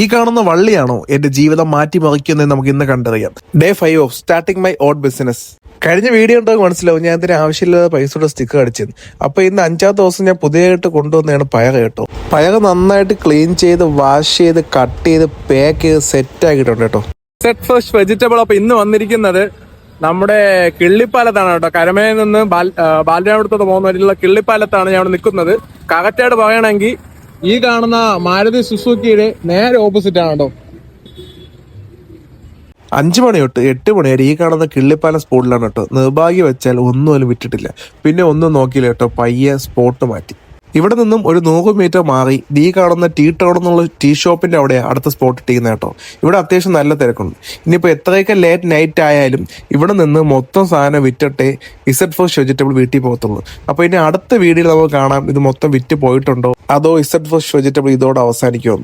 ഈ കാണുന്ന വള്ളിയാണോ എന്റെ ജീവിതം മാറ്റിമറിക്കുന്നത് നമുക്ക് ഇന്ന് കണ്ടറിയാം. Day 5 of starting my own business. കഴിഞ്ഞ വീഡിയോ ഉണ്ടോ മനസ്സിലാവും, ഞാൻ ഇതിന് ആവശ്യമില്ലാതെ പൈസയുടെ സ്റ്റിക്കർ അടിച്ചത്. അപ്പൊ ഇന്ന് 5ാമത്തെ ദിവസം ഞാൻ പുതിയതായിട്ട് കൊണ്ടുവന്നതാണ് പയർ കേട്ടോ. പയർ നന്നായിട്ട് ക്ലീൻ ചെയ്ത് വാഷ് ചെയ്ത് കട്ട് ചെയ്ത് പാക്ക് ചെയ്ത് സെറ്റ് ആക്കിയിട്ടുണ്ട് കേട്ടോ. Set fresh vegetable. അപ്പൊ ഇന്ന് വന്നിരിക്കുന്നത് നമ്മുടെ കിള്ളിപ്പാലത്താണ് കേട്ടോ. കരമയിൽ നിന്ന് ബാലരാമപുരത്തോട്ട് പോകുന്ന വഴിയുള്ള കിള്ളിപ്പാലത്താണ് ഞാൻ നിൽക്കുന്നത്. കറക്റ്റായിട്ട് പറയണമെങ്കിൽ ഈ കാണുന്ന മാരുതി സുസുക്കിയുടെ നേരെ ഓപ്പോസിറ്റ് ആണ് കേട്ടോ. 5 മണി തൊട്ട് 8 മണി വരെ ഈ കാണുന്ന കിള്ളിപ്പാലം സ്പോട്ടിലാണ് കേട്ടോ. നിർഭാഗ്യം വെച്ചാൽ ഒന്നും വിറ്റിട്ടില്ല. പിന്നെ ഒന്നും നോക്കിയില്ല കേട്ടോ, പയ്യെ സ്പോട്ട് മാറ്റി. ഇവിടെ നിന്നും ഒരു 100 മീറ്റർ മാറി ഈ കാണുന്ന ടീ ടൗൺ എന്നുള്ള ടീ ഷോപ്പിന്റെ അവിടെ അടുത്ത സ്പോട്ട് ഇട്ടിരിക്കുന്നത് കേട്ടോ. ഇവിടെ അത്യാവശ്യം നല്ല തിരക്കുണ്ട്. ഇനിയിപ്പോൾ എത്രയൊക്കെ ലേറ്റ് നൈറ്റ് ആയാലും ഇവിടെ നിന്ന് മൊത്തം സാധനം വിറ്റിട്ടേ ഇസഡ് ഫ്രഷ് വെജിറ്റബിൾ വീട്ടിൽ പോകത്തുള്ളൂ. അപ്പോൾ ഇനി അടുത്ത വീഡിയോയിൽ നമുക്ക് കാണാം ഇത് മൊത്തം വിറ്റ് പോയിട്ടുണ്ടോ അതോ ഇസഡ് ഫ്രഷ് വെജിറ്റബിൾ ഇതോടെ അവസാനിക്കുമോ.